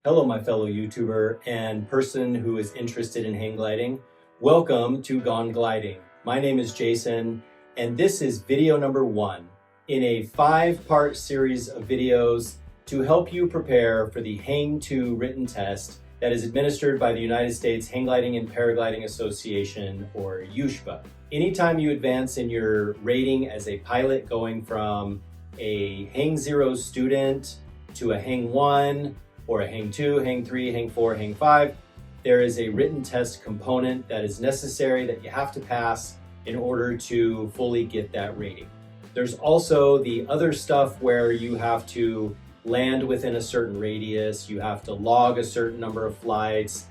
Hello, my fellow YouTuber and person who is interested in hang gliding. Welcome to Gone Gliding. My name is Jason, and this is video number 1 in a 5-part series of videos to help you prepare for the Hang 2 written test that is administered by the United States Hang Gliding and Paragliding Association, or USHPA. Anytime you advance in your rating as a pilot, going from a Hang 0 student to a Hang 1, or a Hang 2, Hang 3, Hang 4, Hang 5, there is a written test component that is necessary that you have to pass in order to fully get that rating. There's also the other stuff where you have to land within a certain radius, you have to log a certain number of flights,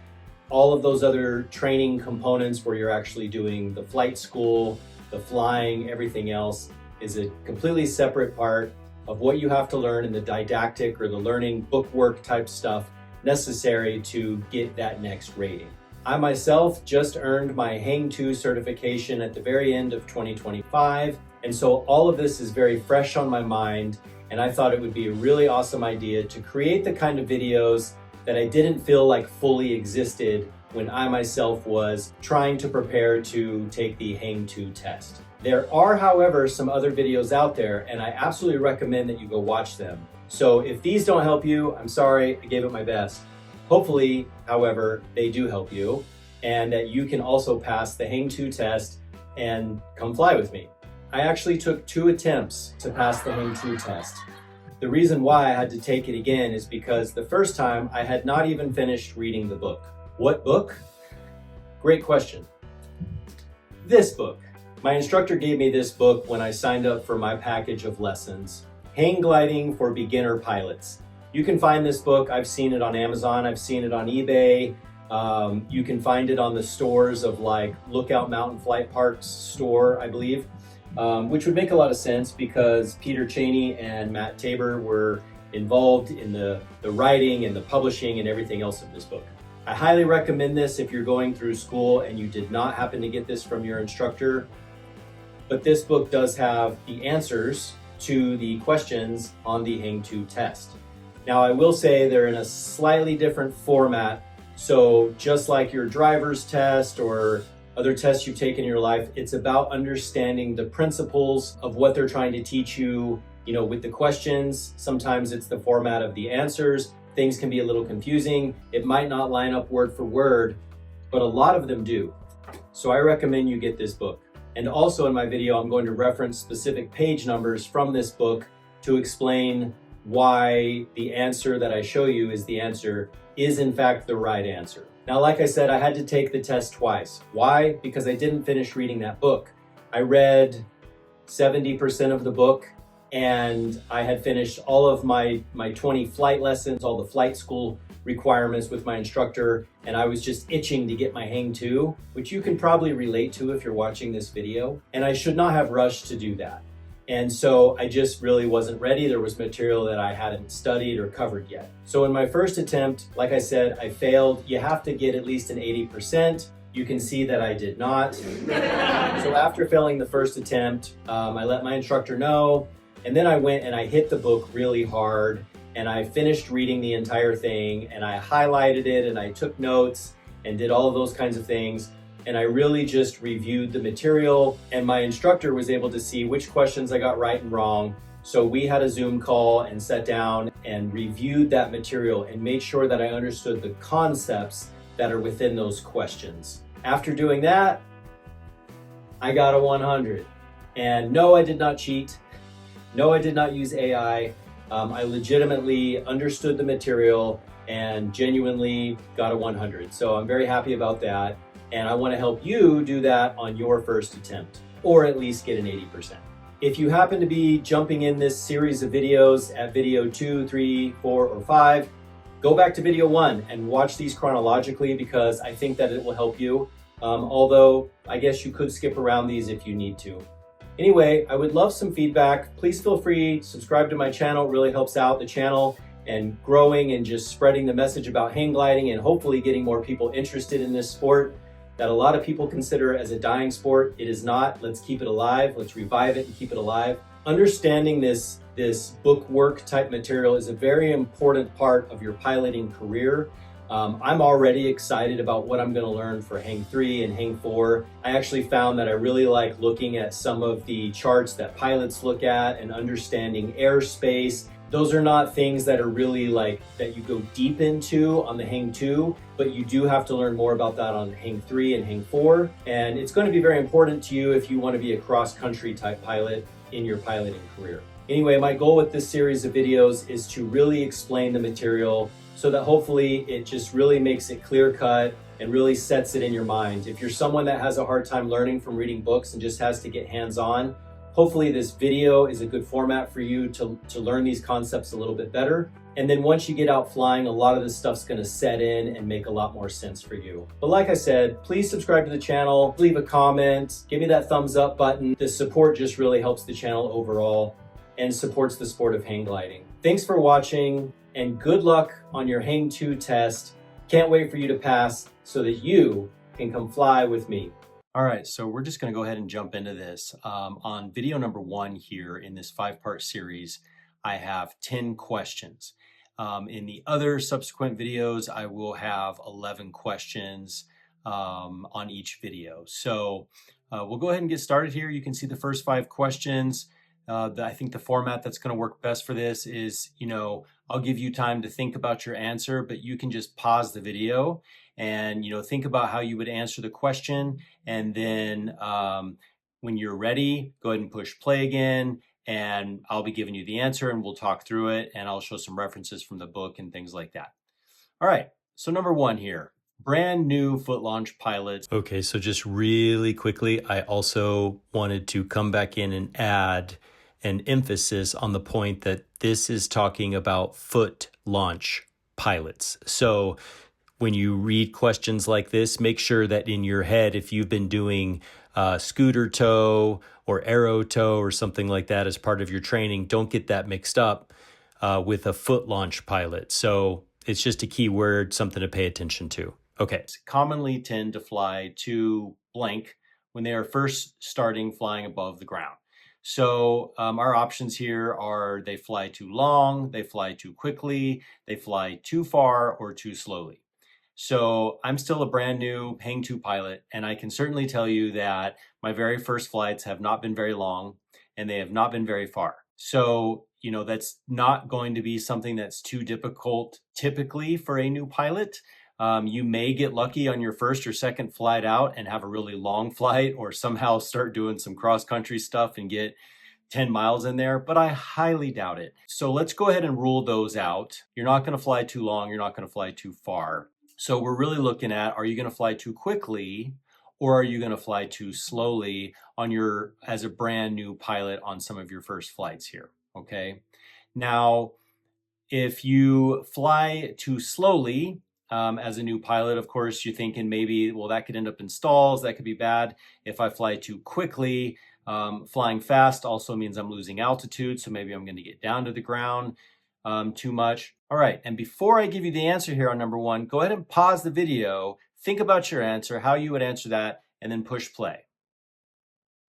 all of those other training components where you're actually doing the flight school, the flying, everything else is a completely separate part of what you have to learn in the didactic or the learning bookwork type stuff necessary to get that next rating. I myself just earned my Hang 2 certification at the very end of 2025, and so all of this is very fresh on my mind, and I thought it would be a really awesome idea to create the kind of videos that I didn't feel like fully existed when I myself was trying to prepare to take the Hang 2 test. There are, however, some other videos out there, and I absolutely recommend that you go watch them. So if these don't help you, I'm sorry, I gave it my best. Hopefully, however, they do help you, and that you can also pass the Hang 2 test and come fly with me. I actually took 2 attempts to pass the Hang 2 test. The reason why I had to take it again is because the first time I had not even finished reading the book. What book? Great question. This book. My instructor gave me this book when I signed up for my package of lessons, Hang Gliding for Beginner Pilots. You can find this book. I've seen it on Amazon. I've seen it on eBay. You can find it on the stores of like Lookout Mountain Flight Park's store, I believe, which would make a lot of sense because Peter Cheney and Matt Tabor were involved in the writing and the publishing and everything else of this book. I highly recommend this if you're going through school and you did not happen to get this from your instructor. But this book does have the answers to the questions on the Hang 2 test. Now, I will say they're in a slightly different format. So just like your driver's test or other tests you've taken in your life, it's about understanding the principles of what they're trying to teach you, with the questions. Sometimes it's the format of the answers. Things can be a little confusing. It might not line up word for word, but a lot of them do. So I recommend you get this book. And also in my video, I'm going to reference specific page numbers from this book to explain why the answer that I show you is the answer is in fact the right answer. Now, like I said, I had to take the test twice. Why? Because I didn't finish reading that book. I read 70% of the book and I had finished all of my 20 flight lessons, all the flight school requirements with my instructor, and I was just itching to get my Hang 2, which you can probably relate to if you're watching this video. And I should not have rushed to do that. And so I just really wasn't ready. There was material that I hadn't studied or covered yet. So in my first attempt, like I said, I failed. You have to get at least an 80%. You can see that I did not. So after failing the first attempt, I let my instructor know, and then I went and I hit the book really hard. And I finished reading the entire thing and I highlighted it and I took notes and did all of those kinds of things. And I really just reviewed the material, and my instructor was able to see which questions I got right and wrong. So we had a Zoom call and sat down and reviewed that material and made sure that I understood the concepts that are within those questions. After doing that, I got a 100. And no, I did not cheat. No, I did not use AI. I legitimately understood the material and genuinely got a 100. So I'm very happy about that. And I want to help you do that on your first attempt, or at least get an 80%. If you happen to be jumping in this series of videos at video 2, 3, 4, or 5, go back to video 1 and watch these chronologically because I think that it will help you. Although I guess you could skip around these if you need to. Anyway, I would love some feedback. Please feel free to subscribe to my channel. It really helps out the channel and growing and just spreading the message about hang gliding and hopefully getting more people interested in this sport that a lot of people consider as a dying sport. It is not. Let's keep it alive. Let's revive it and keep it alive. Understanding this this bookwork type material is a very important part of your piloting career. I'm already excited about what I'm going to learn for Hang 3 and Hang 4. I actually found that I really like looking at some of the charts that pilots look at and understanding airspace. Those are not things that are really like that you go deep into on the Hang 2, but you do have to learn more about that on Hang 3 and Hang 4. And it's going to be very important to you if you want to be a cross-country type pilot in your piloting career. Anyway, my goal with this series of videos is to really explain the material so that hopefully it just really makes it clear-cut and really sets it in your mind. If you're someone that has a hard time learning from reading books and just has to get hands-on, hopefully this video is a good format for you to learn these concepts a little bit better. And then once you get out flying, a lot of this stuff's gonna set in and make a lot more sense for you. But like I said, please subscribe to the channel, leave a comment, give me that thumbs up button. The support just really helps the channel overall and supports the sport of hang gliding. Thanks for watching and good luck on your Hang 2 test. Can't wait for you to pass so that you can come fly with me. All right, so we're just gonna go ahead and jump into this. On video number 1 here in this 5-part series, I have 10 questions. In the other subsequent videos, I will have 11 questions on each video. So we'll go ahead and get started here. You can see the first 5 questions. I think the format that's going to work best for this is, I'll give you time to think about your answer, but you can just pause the video and, think about how you would answer the question. And then when you're ready, go ahead and push play again, and I'll be giving you the answer and we'll talk through it, and I'll show some references from the book and things like that. All right, so number 1 here. Brand new foot launch pilots. Okay, so just really quickly, I also wanted to come back in and add an emphasis on the point that this is talking about foot launch pilots. So when you read questions like this, make sure that in your head, if you've been doing scooter tow or arrow tow or something like that as part of your training, don't get that mixed up with a foot launch pilot. So it's just a key word, something to pay attention to. Okay. Commonly tend to fly to blank when they are first starting flying above the ground. So our options here are they fly too long, they fly too quickly, they fly too far, or too slowly. So I'm still a brand new Hang 2 pilot, and I can certainly tell you that my very first flights have not been very long and they have not been very far. So, that's not going to be something that's too difficult typically for a new pilot. You may get lucky on your first or second flight out and have a really long flight, or somehow start doing some cross-country stuff and get 10 miles in there, but I highly doubt it. So let's go ahead and rule those out. You're not going to fly too long. You're not going to fly too far. So we're really looking at, are you going to fly too quickly, or are you going to fly too slowly as a brand new pilot on some of your first flights here? Okay. Now, if you fly too slowly, as a new pilot, of course, you're thinking maybe, well, that could end up in stalls. That could be bad. If I fly too quickly, flying fast also means I'm losing altitude. So maybe I'm going to get down to the ground too much. All right. And before I give you the answer here on number 1, go ahead and pause the video. Think about your answer, how you would answer that, and then push play.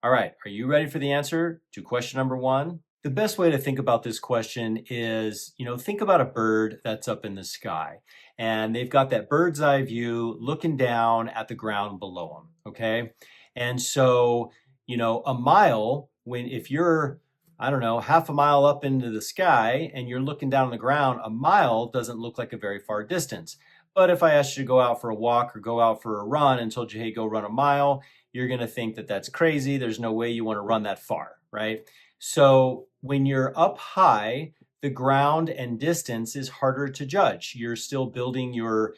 All right. Are you ready for the answer to question number 1? The best way to think about this question is, think about a bird that's up in the sky, and they've got that bird's eye view looking down at the ground below them, okay? And so, a mile, if you're, half a mile up into the sky and you're looking down on the ground, a mile doesn't look like a very far distance. But if I asked you to go out for a walk or go out for a run and told you, hey, go run a mile, you're going to think that that's crazy. There's no way you want to run that far, right? So when you're up high, the ground and distance is harder to judge. You're still building your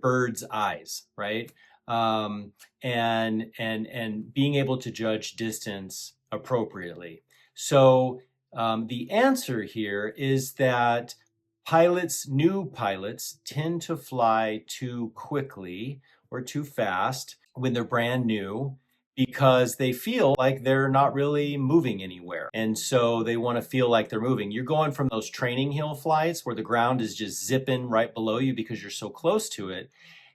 bird's eyes, right? And being able to judge distance appropriately. So the answer here is that new pilots tend to fly too quickly or too fast when they're brand new, because they feel like they're not really moving anywhere. And so they want to feel like they're moving. You're going from those training hill flights where the ground is just zipping right below you because you're so close to it.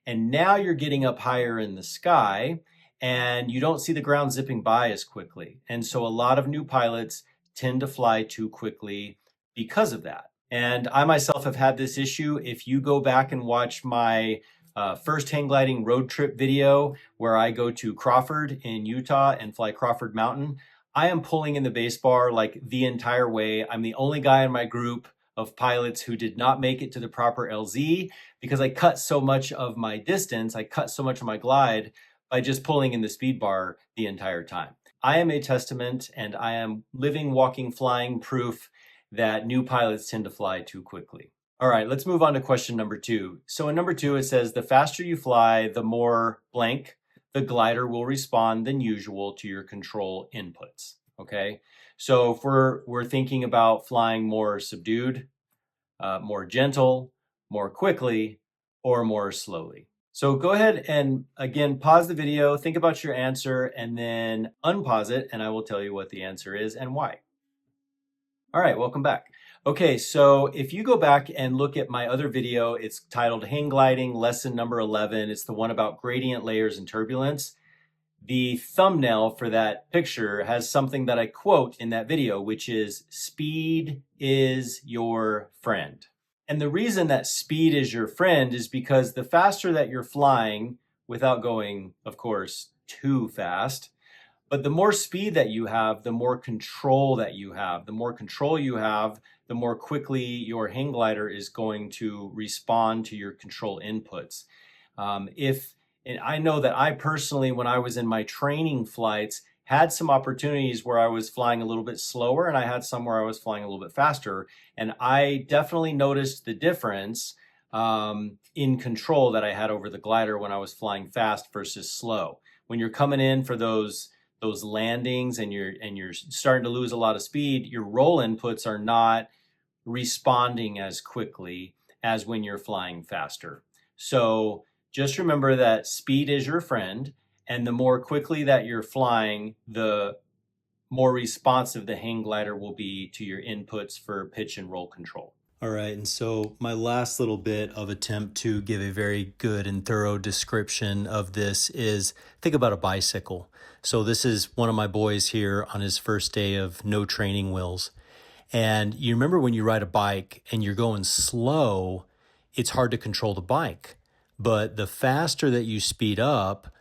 And now you're getting up higher in the sky and you don't see the ground zipping by as quickly. And so a lot of new pilots tend to fly too quickly because of that. And I myself have had this issue. If you go back and watch my first hang gliding road trip video where I go to Crawford in Utah and fly Crawford Mountain, I am pulling in the base bar like the entire way. I'm the only guy in my group of pilots who did not make it to the proper LZ because I cut so much of my distance, I cut so much of my glide by just pulling in the speed bar the entire time. I am a testament and I am living, walking, flying proof that new pilots tend to fly too quickly. All right, let's move on to question number 2. So in number 2, it says, the faster you fly, the more blank the glider will respond than usual to your control inputs, okay? So if we're thinking about flying more subdued, more gentle, more quickly, or more slowly. So go ahead and again, pause the video, think about your answer, and then unpause it, and I will tell you what the answer is and why. All right, welcome back. Okay, so if you go back and look at my other video, it's titled Hang Gliding, lesson number 11. It's the one about gradient layers and turbulence. The thumbnail for that picture has something that I quote in that video, which is, speed is your friend. And the reason that speed is your friend is because the faster that you're flying, without going, of course, too fast, but the more speed that you have, the more control that you have. The more control you have, the more quickly your hang glider is going to respond to your control inputs. And I know that I personally, when I was in my training flights, had some opportunities where I was flying a little bit slower and I had some where I was flying a little bit faster. And I definitely noticed the difference in control that I had over the glider when I was flying fast versus slow. When you're coming in for those landings and you're starting to lose a lot of speed, your roll inputs are not responding as quickly as when you're flying faster. So just remember that speed is your friend, and the more quickly that you're flying, the more responsive the hang glider will be to your inputs for pitch and roll control. All right, and so my last little bit of attempt to give a very good and thorough description of this is, think about a bicycle. So this is one of my boys here on his first day of no training wheels. And you remember when you ride a bike and you're going slow, it's hard to control the bike. But the faster that you speed up,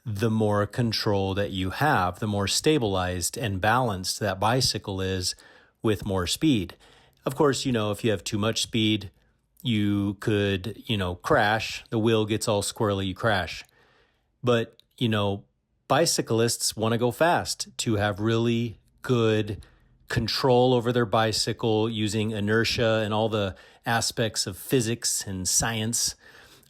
the more control that you have, the more stabilized and balanced that bicycle is with more speed. Of course, if you have too much speed, you could, crash. The wheel gets all squirrely, you crash. But, bicyclists want to go fast to have really good control over their bicycle using inertia and all the aspects of physics and science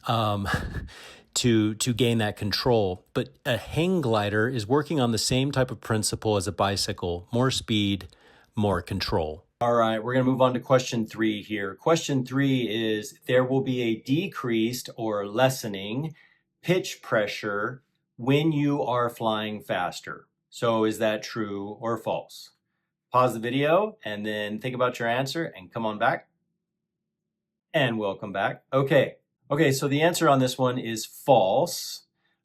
to gain that control. But a hang glider is working on the same type of principle as a bicycle: more speed, more control. All right, we're going to move on to question 3 here. Question 3 is, there will be a decreased or lessening pitch pressure when you are flying faster. So is that true or false? Pause the video and then think about your answer and come on back. And welcome back. Okay, so the answer on this one is false.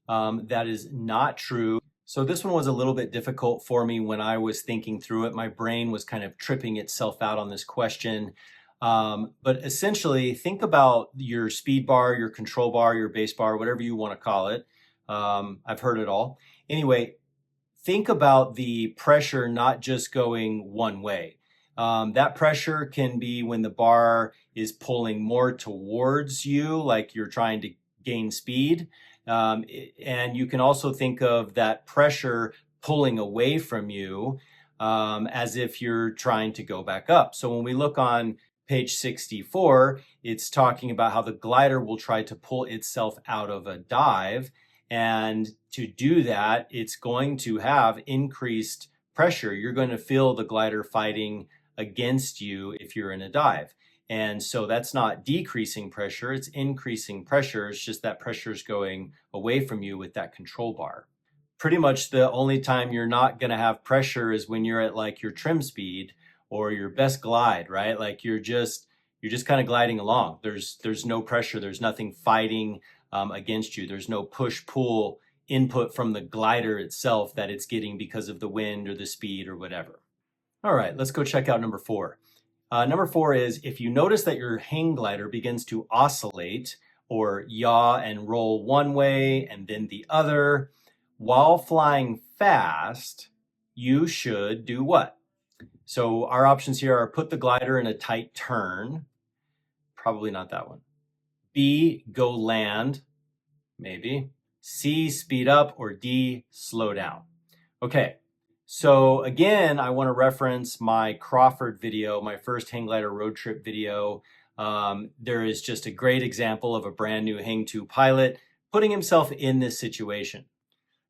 That is not true. So this one was a little bit difficult for me when I was thinking through it. My brain was kind of tripping itself out on this question. But essentially, think about your speed bar, your control bar, your base bar, whatever you want to call it. I've heard it all. Anyway, think about the pressure not just going one way. That pressure can be when the bar is pulling more towards you, like you're trying to gain speed. And you can also think of that pressure pulling away from you as if you're trying to go back up. So when we look on page 64, it's talking about how the glider will try to pull itself out of a dive. And to do that, it's going to have increased pressure. You're going to feel the glider fighting against you if you're in a dive. And so that's not decreasing pressure, it's increasing pressure. It's just that pressure is going away from you with that control bar. Pretty much the only time you're not going to have pressure is when you're at like your trim speed or your best glide, right? Like you're just kind of gliding along. There's no pressure. There's nothing fighting against you. There's no push-pull input from the glider itself that it's getting because of the wind or the speed or whatever. All right, let's go check out number 4. Number 4 is if you notice that your hang glider begins to oscillate or yaw and roll one way and then the other while flying fast, you should do what? So our options here are put the glider in a tight turn. Probably not that one. B, go land, maybe. C, speed up, or D, slow down. Okay, so again, I want to reference my Crawford video, my first hang glider road trip video. There is just a great example of a brand new Hang 2 pilot putting himself in this situation.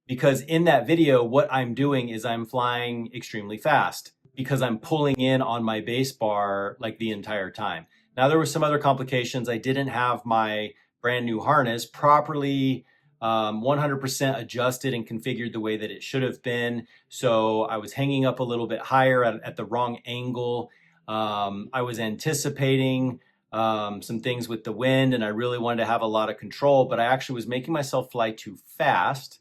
Because in that video, what I'm doing is I'm flying extremely fast because I'm pulling in on my base bar like the entire time. Now, there were some other complications. I didn't have my brand new harness properly 100% adjusted and configured the way that it should have been. So I was hanging up a little bit higher at the wrong angle. I was anticipating some things with the wind, and I really wanted to have a lot of control, but I actually was making myself fly too fast.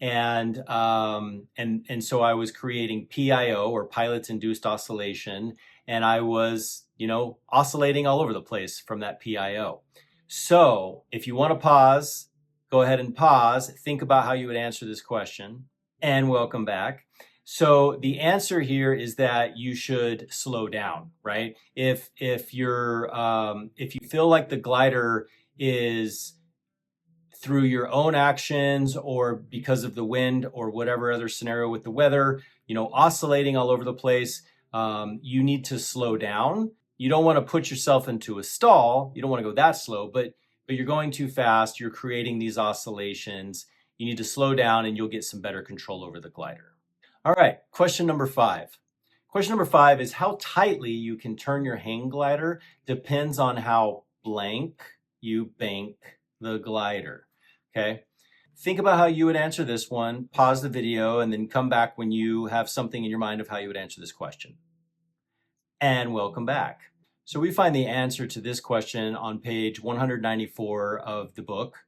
And so I was creating PIO, or pilots induced oscillation, and I was, oscillating all over the place from that PIO. So if you want to pause, go ahead and pause, think about how you would answer this question, and welcome back. So the answer here is that you should slow down, right? If you feel like the glider is, through your own actions or because of the wind or whatever other scenario with the weather, oscillating all over the place, you need to slow down. You don't want to put yourself into a stall. You don't want to go that slow, but you're going too fast. You're creating these oscillations. You need to slow down and you'll get some better control over the glider. All right, question number 5. Question number 5 is how tightly you can turn your hang glider depends on how blank you bank the glider. Okay, think about how you would answer this one, pause the video, and then come back when you have something in your mind of how you would answer this question. And welcome back. So we find the answer to this question on page 194 of the book.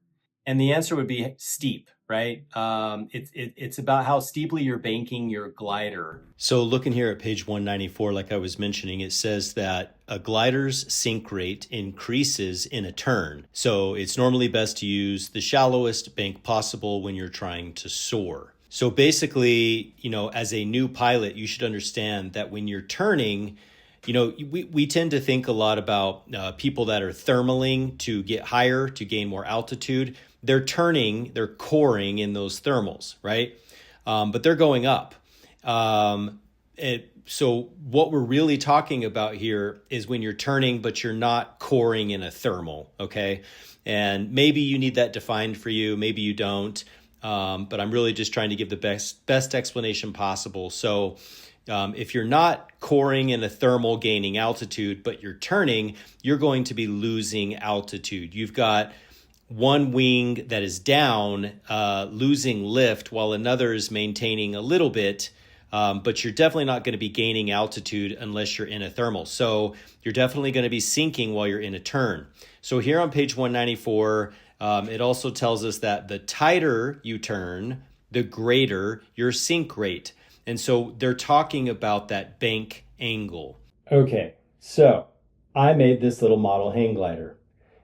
And the answer would be steep, right? It's about how steeply you're banking your glider. So looking here at page 194, like I was mentioning, it says that a glider's sink rate increases in a turn. So it's normally best to use the shallowest bank possible when you're trying to soar. So basically, as a new pilot, you should understand that when you're turning, we tend to think a lot about people that are thermaling to get higher, to gain more altitude. They're turning, they're coring in those thermals, right? But they're going up. So what we're really talking about here is when you're turning, but you're not coring in a thermal, okay? And maybe you need that defined for you, maybe you don't. But I'm really just trying to give the best explanation possible. So if you're not coring in a thermal gaining altitude, but you're turning, you're going to be losing altitude. You've got one wing that is down, losing lift, while another is maintaining a little bit, but you're definitely not going to be gaining altitude unless you're in a thermal. So you're definitely going to be sinking while you're in a turn. So here on page 194, it also tells us that the tighter you turn, the greater your sink rate. And so they're talking about that bank angle. Okay, so I made this little model hang glider.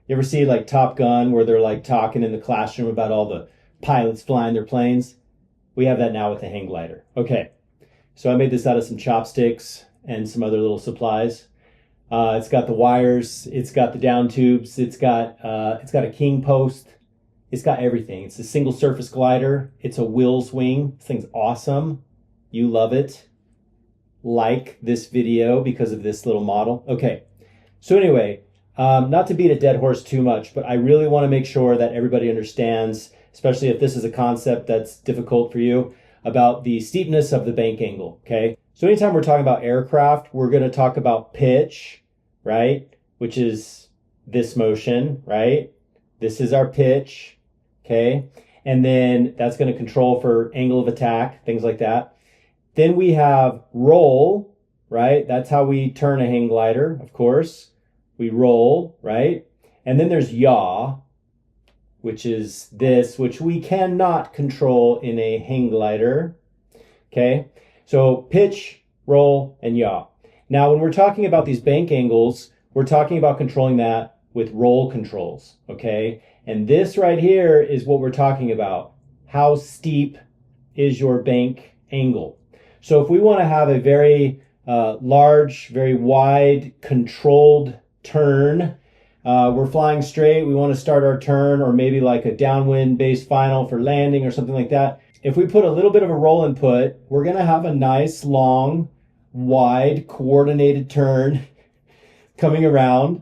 You ever see like Top Gun where they're like talking in the classroom about all the pilots flying their planes? We have that now with the hang glider. Okay, so I made this out of some chopsticks and some other little supplies. It's got the wires, it's got the down tubes, it's got a king post, it's got everything. It's a single surface glider. It's a Wills wing. This thing's awesome. You love it. Like this video because of this little model. Okay, so anyway, not to beat a dead horse too much, but I really want to make sure that everybody understands, especially if this is a concept that's difficult for you, about the steepness of the bank angle, okay? So anytime we're talking about aircraft, we're going to talk about pitch, right? Which is this motion, right? This is our pitch, okay? And then that's going to control for angle of attack, things like that. Then we have roll, right? That's how we turn a hang glider, of course. We roll, right? And then there's yaw, which is this, which we cannot control in a hang glider, okay? So pitch roll, and yaw. Now, when we're talking about these bank angles, we're talking about controlling that with roll controls, okay? And this right here is what we're talking about. How steep is your bank angle? So if we want to have a very large, very wide, controlled turn, we're flying straight, we want to start our turn, or maybe like a downwind based final for landing or something like that. If we put a little bit of a roll input, we're going to have a nice, long, wide, coordinated turn coming around.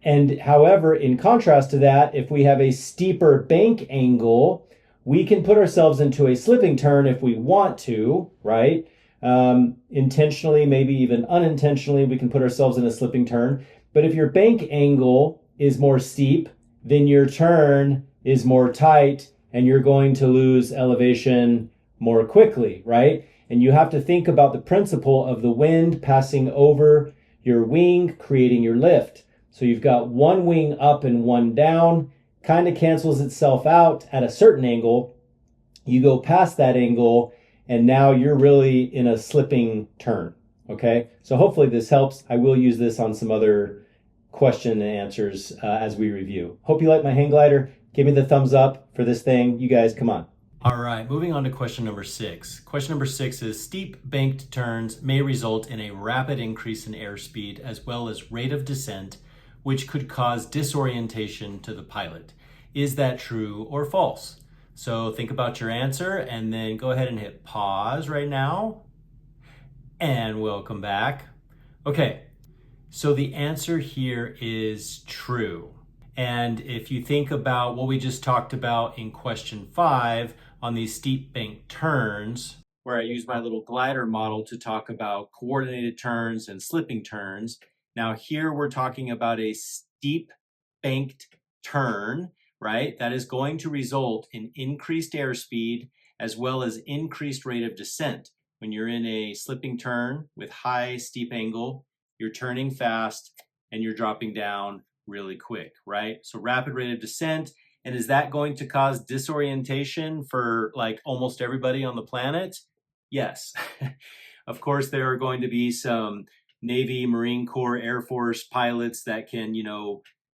And however, in contrast to that, if we have a steeper bank angle, we can put ourselves into a slipping turn if we want to, right? Intentionally, maybe even unintentionally, we can put ourselves in a slipping turn. But if your bank angle is more steep, then your turn is more tight and you're going to lose elevation more quickly, right? And you have to think about the principle of the wind passing over your wing, creating your lift. So you've got one wing up and one down, kind of cancels itself out at a certain angle. You go past that angle, and now you're really in a slipping turn, okay? So hopefully this helps. I will use this on some other question and answers as we review. Hope you like my hang glider. Give me the thumbs up for this thing. You guys, come on. All right, moving on to question number 6. Question number 6 is steep banked turns may result in a rapid increase in airspeed as well as rate of descent, which could cause disorientation to the pilot. Is that true or false? So think about your answer and then go ahead and hit pause right now. And welcome back. Okay, so the answer here is true. And if you think about what we just talked about in question 5 on these steep bank turns, where I use my little glider model to talk about coordinated turns and slipping turns. Now here we're talking about a steep banked turn, right? That is going to result in increased airspeed as well as increased rate of descent. When you're in a slipping turn with high steep angle, you're turning fast and you're dropping down really quick, right? So rapid rate of descent. And is that going to cause disorientation for like almost everybody on the planet? Yes. Of course, there are going to be some Navy, Marine Corps, Air Force pilots that can,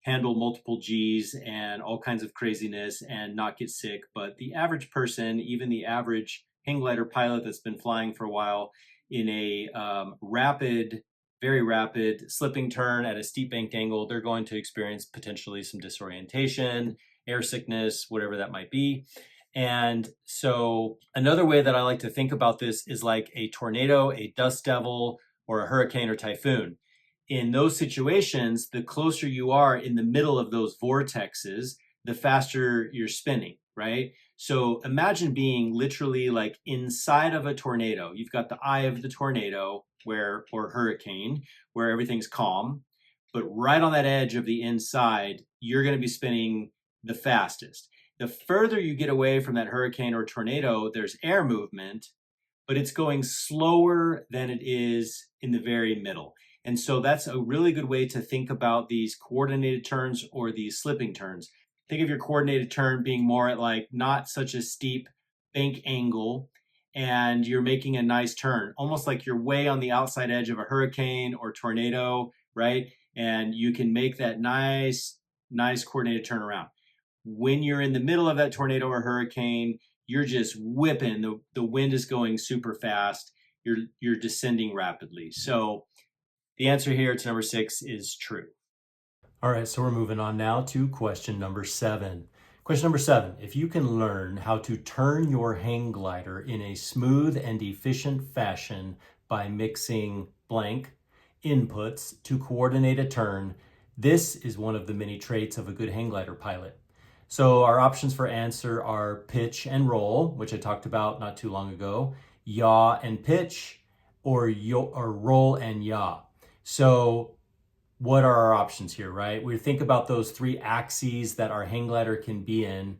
handle multiple G's and all kinds of craziness and not get sick. But the average person, even the average hang glider pilot that's been flying for a while in a very rapid slipping turn at a steep banked angle, they're going to experience potentially some disorientation, air sickness, whatever that might be. And so another way that I like to think about this is like a tornado, a dust devil, or a hurricane or typhoon. In those situations, the closer you are in the middle of those vortexes, the faster you're spinning, right? So imagine being literally like inside of a tornado. You've got the eye of the tornado or hurricane where everything's calm, but right on that edge of the inside, you're going to be spinning the fastest. The further you get away from that hurricane or tornado, there's air movement, but it's going slower than it is in the very middle. And so that's a really good way to think about these coordinated turns or these slipping turns. Think of your coordinated turn being more at like not such a steep bank angle, and you're making a nice turn, almost like you're way on the outside edge of a hurricane or tornado, right? And you can make that nice coordinated turnaround. When you're in the middle of that tornado or hurricane, you're just whipping. The wind is going super fast. You're descending rapidly. So the answer here to number 6 is true. All right, so we're moving on now to question number 7. Question number 7, if you can learn how to turn your hang glider in a smooth and efficient fashion by mixing blank inputs to coordinate a turn, this is one of the many traits of a good hang glider pilot. So our options for answer are pitch and roll, which I talked about not too long ago, yaw and pitch, or roll and yaw. So what are our options here, right? We think about those 3 axes that our hang glider can be in: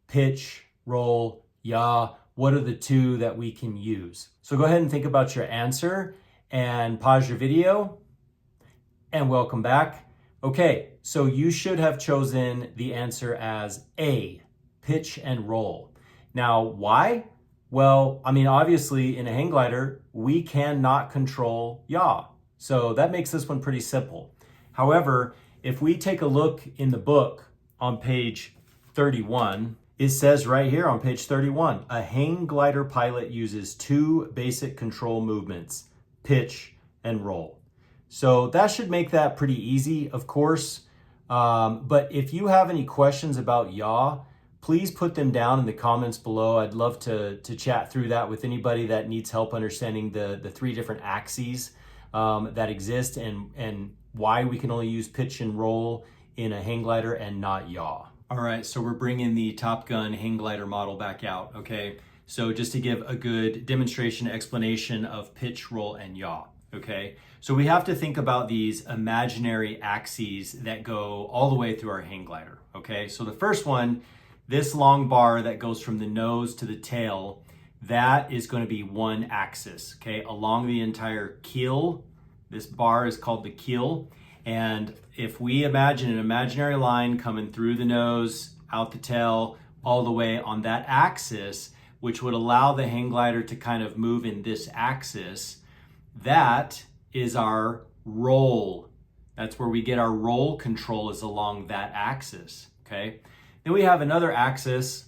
pitch, roll, yaw. What are the 2 that we can use? So go ahead and think about your answer and pause your video and welcome back. Okay, so you should have chosen the answer as A, pitch and roll. Now, why? Well, I mean, obviously in a hang glider, we cannot control yaw. So that makes this one pretty simple. However, if we take a look in the book on page 31, it says right here on page 31, a hang glider pilot uses two basic control movements, pitch and roll. So that should make that pretty easy, of course. But if you have any questions about yaw, please put them down in the comments below. I'd love to chat through that with anybody that needs help understanding the three different axes that exist and why we can only use pitch and roll in a hang glider and not yaw. All right, so we're bringing the Top Gun hang glider model back out, okay? So just to give a good demonstration, explanation of pitch, roll, and yaw, okay? So we have to think about these imaginary axes that go all the way through our hang glider, okay? So the first one, this long bar that goes from the nose to the tail, that is going to be one axis, okay? Along the entire keel, this bar is called the keel. And if we imagine an imaginary line coming through the nose, out the tail, all the way on that axis, which would allow the hang glider to kind of move in this axis, that is our roll. That's where we get our roll control, is along that axis, okay? Then we have another axis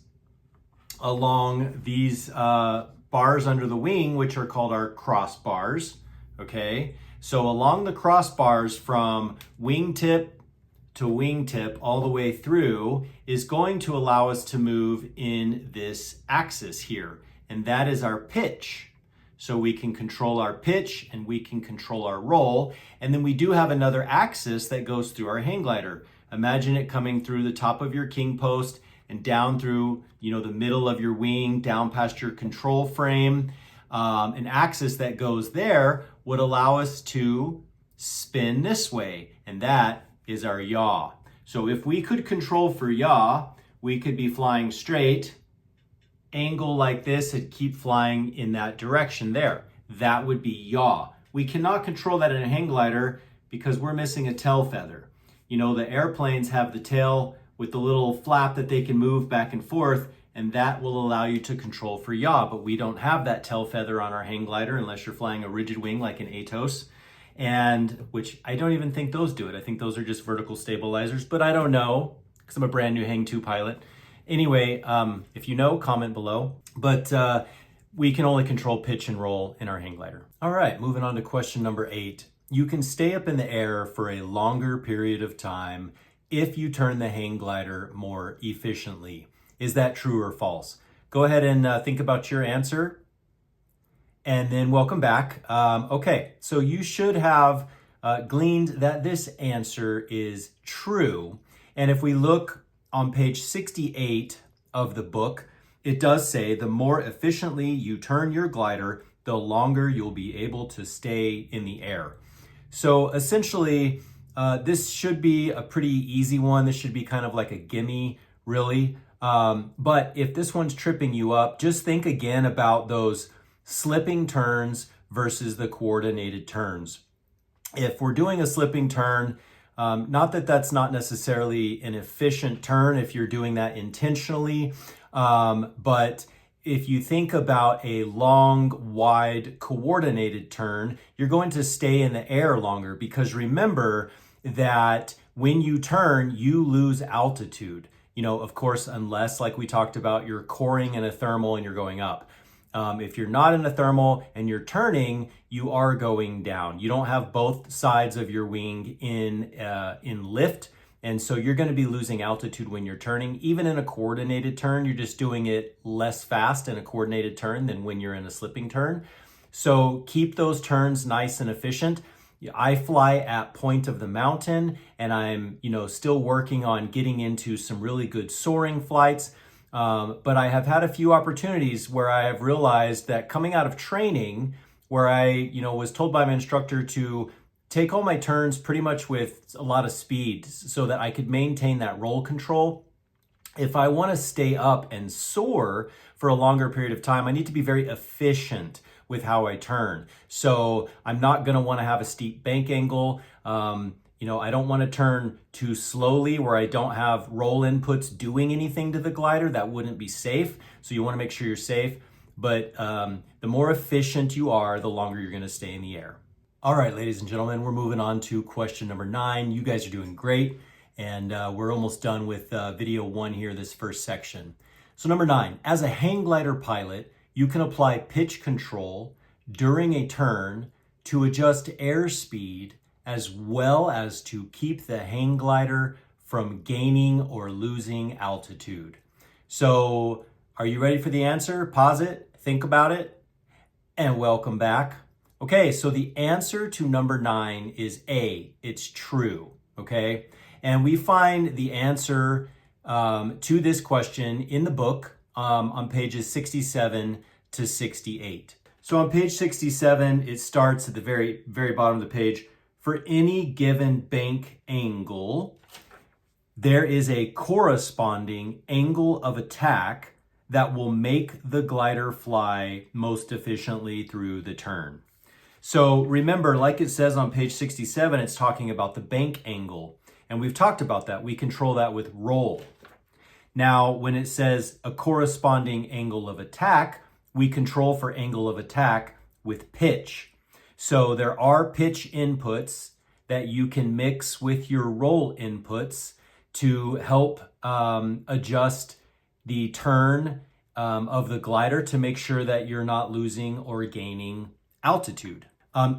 along these bars under the wing, which are called our crossbars, okay? So along the crossbars from wingtip to wingtip all the way through is going to allow us to move in this axis here, and that is our pitch. So we can control our pitch and we can control our roll, and then we do have another axis that goes through our hang glider. Imagine it coming through the top of your king post and down through, the middle of your wing, down past your control frame. An axis that goes there would allow us to spin this way, and that is our yaw. So if we could control for yaw, we could be flying straight, angle like this, and keep flying in that direction there. That would be yaw. We cannot control that in a hang glider because we're missing a tail feather. The airplanes have the tail with the little flap that they can move back and forth, and that will allow you to control for yaw, but we don't have that tail feather on our hang glider unless you're flying a rigid wing like an Atos, and which I don't even think those do it. I think those are just vertical stabilizers, but I don't know because I'm a brand new Hang 2 pilot. Anyway, if you know, comment below, but we can only control pitch and roll in our hang glider. All right, moving on to question number 8. You can stay up in the air for a longer period of time if you turn the hang glider more efficiently. Is that true or false? Go ahead and think about your answer and then welcome back. Okay, so you should have gleaned that this answer is true. And if we look on page 68 of the book, it does say the more efficiently you turn your glider, the longer you'll be able to stay in the air. So essentially, this should be a pretty easy one. This should be kind of like a gimme, really. But if this one's tripping you up, just think again about those slipping turns versus the coordinated turns. If we're doing a slipping turn, not that that's not necessarily an efficient turn if you're doing that intentionally, but if you think about a long, wide, coordinated turn, you're going to stay in the air longer because remember that when you turn, you lose altitude. Of course, unless, like we talked about, you're coring in a thermal and you're going up. If you're not in a thermal and you're turning, you are going down. You don't have both sides of your wing in lift, and so you're going to be losing altitude when you're turning. Even in a coordinated turn, you're just doing it less fast in a coordinated turn than when you're in a slipping turn. So keep those turns nice and efficient. I fly at point of the mountain, and I'm, still working on getting into some really good soaring flights. But I have had a few opportunities where I have realized that coming out of training, where I, was told by my instructor to take all my turns pretty much with a lot of speed so that I could maintain that roll control. If I want to stay up and soar for a longer period of time, I need to be very efficient with how I turn. So I'm not going to want to have a steep bank angle. I don't want to turn too slowly where I don't have roll inputs doing anything to the glider. That wouldn't be safe. So you want to make sure you're safe. but the more efficient you are, the longer you're going to stay in the air. All right, ladies and gentlemen, we're moving on to question number 9. You guys are doing great, and we're almost done with video 1 here, this first section. So number 9, as a hang glider pilot, you can apply pitch control during a turn to adjust airspeed as well as to keep the hang glider from gaining or losing altitude. So are you ready for the answer? Pause it, think about it, and welcome back. Okay, so the answer to number 9 is A, it's true, okay? And we find the answer to this question in the book on pages 67 to 68. So on page 67, it starts at the very, very bottom of the page. For any given bank angle, there is a corresponding angle of attack that will make the glider fly most efficiently through the turn. So remember, like it says on page 67, it's talking about the bank angle. And we've talked about that. We control that with roll. Now, when it says a corresponding angle of attack, we control for angle of attack with pitch. So there are pitch inputs that you can mix with your roll inputs to help adjust the turn of the glider to make sure that you're not losing or gaining altitude.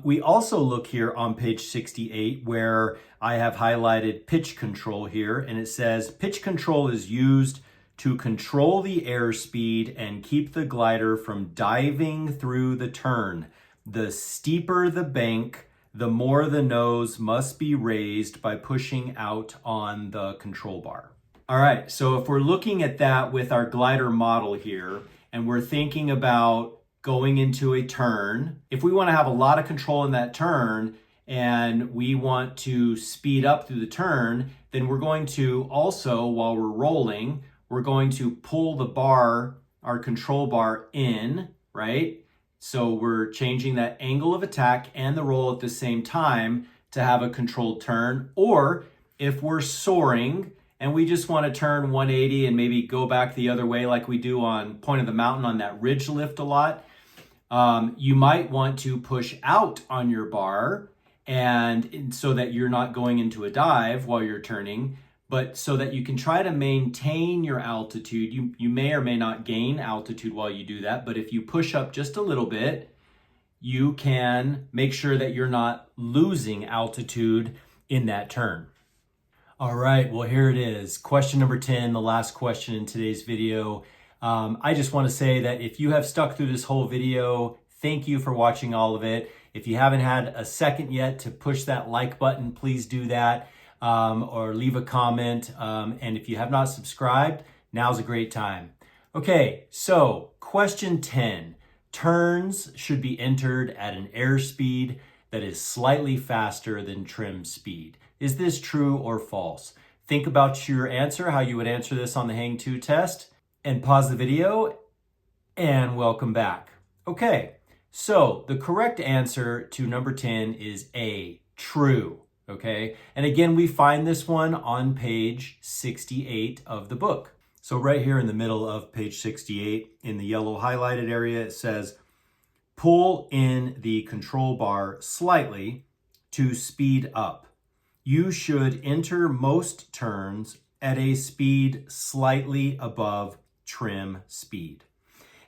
We also look here on page 68 where I have highlighted pitch control here, and it says pitch control is used to control the airspeed and keep the glider from diving through the turn. The steeper the bank, the more the nose must be raised by pushing out on the control bar. All right, so if we're looking at that with our glider model here, and we're thinking about going into a turn, if we want to have a lot of control in that turn and we want to speed up through the turn, then we're going to also, while we're rolling, we're going to pull the bar, our control bar in, right? So we're changing that angle of attack and the roll at the same time to have a controlled turn. Or if we're soaring and we just want to turn 180 and maybe go back the other way like we do on Point of the Mountain on that ridge lift a lot, you might want to push out on your bar and so that you're not going into a dive while you're turning, but so that you can try to maintain your altitude. You may or may not gain altitude while you do that, but if you push up just a little bit, you can make sure that you're not losing altitude in that turn. All right, well, here it is. Question number 10, the last question in today's video. I just want to say that if you have stuck through this whole video, thank you for watching all of it. If you haven't had a second yet to push that like button, please do that, or leave a comment. And if you have not subscribed, now's a great time. Okay, so question 10. Turns should be entered at an airspeed that is slightly faster than trim speed. Is this true or false? Think about your answer, how you would answer this on the Hang 2 test, and pause the video and welcome back. Okay, so the correct answer to number 10 is A, true, okay? And again, we find this one on page 68 of the book. So right here in the middle of page 68, in the yellow highlighted area, it says, pull in the control bar slightly to speed up. You should enter most turns at a speed slightly above trim speed.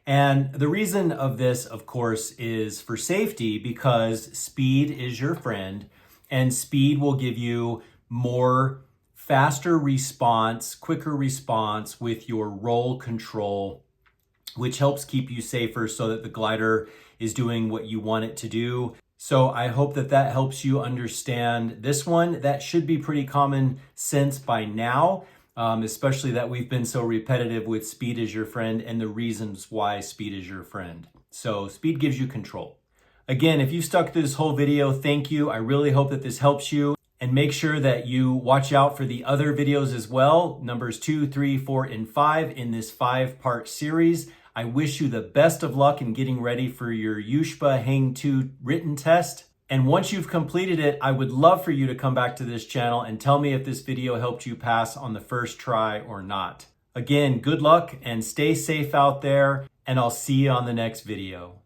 And the reason of this, of course, is for safety, because speed is your friend and speed will give you more faster response, quicker response with your roll control, which helps keep you safer so that the glider is doing what you want it to do. So I hope that that helps you understand this one. That should be pretty common sense by now, especially that we've been so repetitive with speed is your friend and the reasons why speed is your friend. So speed gives you control. Again, if you stuck through this whole video, thank you. I really hope that this helps you. And make sure that you watch out for the other videos as well, numbers 2, 3, 4, and 5 in this 5-part series. I wish you the best of luck in getting ready for your USHPA Hang 2 written test. And once you've completed it, I would love for you to come back to this channel and tell me if this video helped you pass on the first try or not. Again, good luck and stay safe out there. and I'll see you on the next video.